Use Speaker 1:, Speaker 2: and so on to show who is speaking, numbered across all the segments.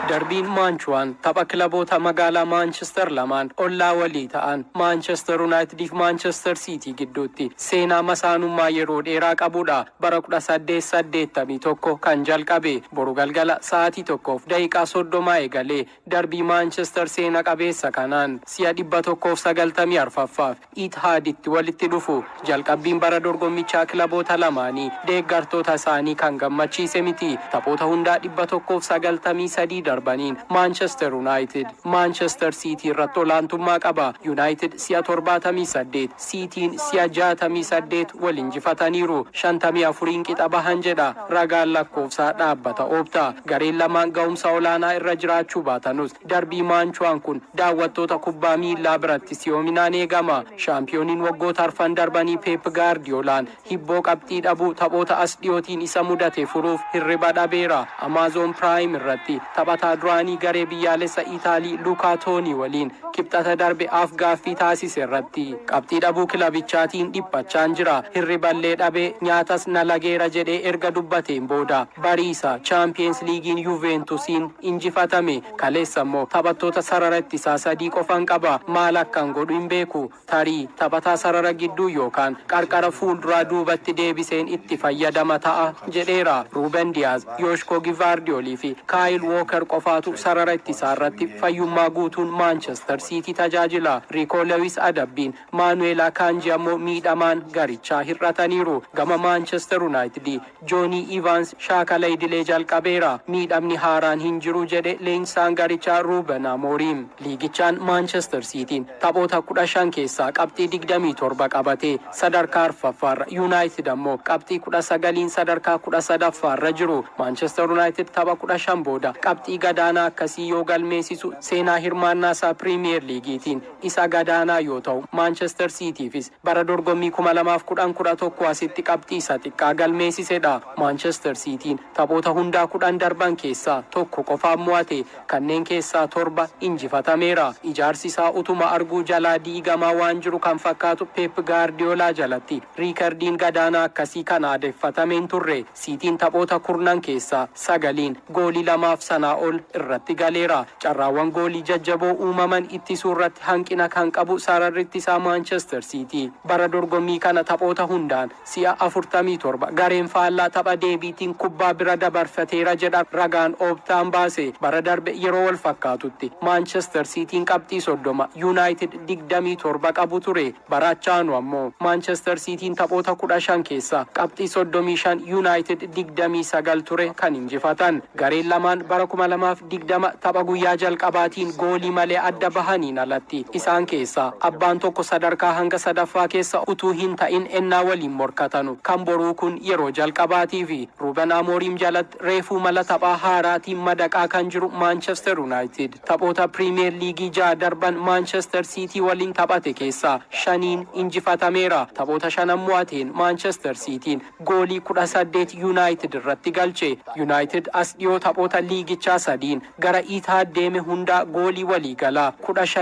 Speaker 1: Darbiin Maanchuwaan tapha kilaboota magaalaa Maanchestar lamaan ollaa walii ta'an Maanchestar United fi Maanchestar City gidduutti seenaa masaanummaa yeroo dheeraa qabudha. Bara 1881 kan jalqabe boru galgala sa'aatii 1:30 eegalee darbii Maanchestar seena qabeessa kanaan si'a 194ffaaf Etihaditti walitti dhufu. Jalqabbiin bara dorgommichaa kilaboota lamaanii deeggartoota isaanii kan gammachiise miti. Taphoota hundaa 193 darbaniin Manchester United Manchester City irratti olaantummaa qaba. United si'a 78, Cityn si'a 68 wal injifataniiru. 54 qixa bahan jedha ragaan lakkoofsaa dhaabbata Opta. Gareen lamaan ga'umsa olaanaa irra jiraachuu baatanus darbii Maanchuwaan kun daawwattoota kubbaa miilaa biratti si'oominaan eegama. Shaampiyooniin waggoota arfan darbanii Pep Guardiolaan hibboo qabxii dhabuu taphoota as dhiyootiin isa mudate furuuf hirriba dhabeera. Amazon Prime irratti taphataa duraanii garee biyyaalessa Itaalii Luca Toni waliin kibxata darbe afgaaffii taasise irratti qabxii dhabuu kilabichaatiin dhiphachaan jira. Hirriballee dhabee nyaatas na lageera jedhee erga dubbateen booda bariisa Champions Leaguein Juventusiin injifatame. Kaleessa immoo taphattoota sarara ittisaa 3 qofan qaba. Maal akkan godhu hin beeku. Tarii taphataa sarara gidduu yookaan qarqara fuulduraa duubatti deebiseen itti fayyadama ta'a jedheera. Ruben Diaz, Joshko Gvardiolii fi Kyle Walker qofaatu sarara ittisaa irratti fayyummaa guutuun Manchester City tajaajila. Rico Lewis adabbiin Manuel Akanji ammoo miidhamaan garichaa hir'ataniiru. Gama Manchester United Johnny Evans shaakala idilee jalqabeera. Miidhamni haaraan hin jiru jedhe leenjisaan garichaa Ruben Amorim. Liigichaan Manchester Cityn taphoota 15 keessaa qabxii 27 qabatee sadarkaa arfaffaarra, United ammoo qabxii 19 sadarkaa 13ffaarra jiru. Manchester United tapha 15 booda qabxii gadaanaa akkasii yoo galmeessisu seenaa hirmaannaa isaa Premier Leaguetiin isa gadaanaa yoo ta'u, Manchester Cityfis bara dorgommii 2010-11 asitti qabxii isa xiqqaa galmeessisedha. Manchester Cityn taphoota hundaa 10 darban keessaa tokko qofaan mo'ate, kanneen keessaa 7 injifatameera. Ijaarsi isaa utuma arguu jalaa diigamaa waan jiru kan fakkaatu Pep Guardiola jalatti riikardiin gadaanaa akkasii kan aadeffatameen turre. Cityn taphoota 10 keessaa 9 goolii 2 sanaa ol irratti galeera. Carraawwan goolii jajjaboo uumaman ittisuu irratti hanqina kan qabu sararri ittisaa Manchester City bara dorgommii kana taphoota hundaan si'a 47 gareen faallaa tapha deebiitiin kubbaa bira dabarfateera jedha ragaan Optaan baase. Bara darbe yeroo wal fakkaatutti Manchester Cityn qabxii 30, United 27 qabu ture. Barachaanu ammoo Manchester Cityn taphoota 15 keessaa qabxii 35, United 29 ture kan injifatan. Gareen lamaan bara 2020 tapha guyyaa jalqabaatiin goolii malee adda bahaniin alatti isaan keessaa abbaan tokko sadarkaa hanga sadaffaa keessa utuu hin ta'in ennaa waliin morkatanu. Kan boruu kun yeroo jalqabaatiifi Ruben Amorim jalatti reefuu mala taphaa haaraatiin madaqaa kan jiru Manchester United taphoota Premier League 6 darban Manchester City waliin taphate keessaa 5 injifatameera. Taphoota 5 mo'ateen Manchester Cityn goolii 18 United irratti galche. United as dhiyoo taphoota liigichaa 3 gara Etihad deeme hunda goolii walii galaa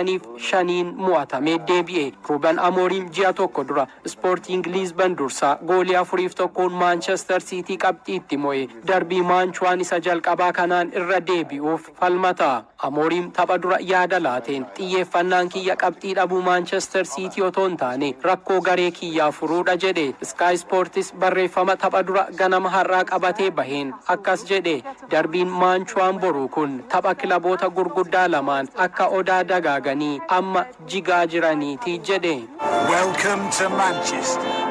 Speaker 1: 15-5 mo'atamee deebi'e. Ruben Amorim ji'a tokko dura Sporting Lisbon dursaa goolii 4-1 Manchester City qabxiitti mo'e. Darbii Maanchuwaan isa jalqabaa kanaan irra deebi'uuf falmata. Amorim tapha dura yaada laateen xiyyeeffannaan kiyya qabxii dhabuu Manchester City otoo hin taane rakkoo garee kiyyaa furuudha jedhe. Sky Sports barreeffama tapha dura ganama har'aa qabatee baheen akkas jedhe. Darbiin Maanchuwaan boruu kun tapha kilaboota gurguddaa lamaan akka odaa dagaaganii amma jigaa jiraniiti jedhe.
Speaker 2: Welcome to Manchester.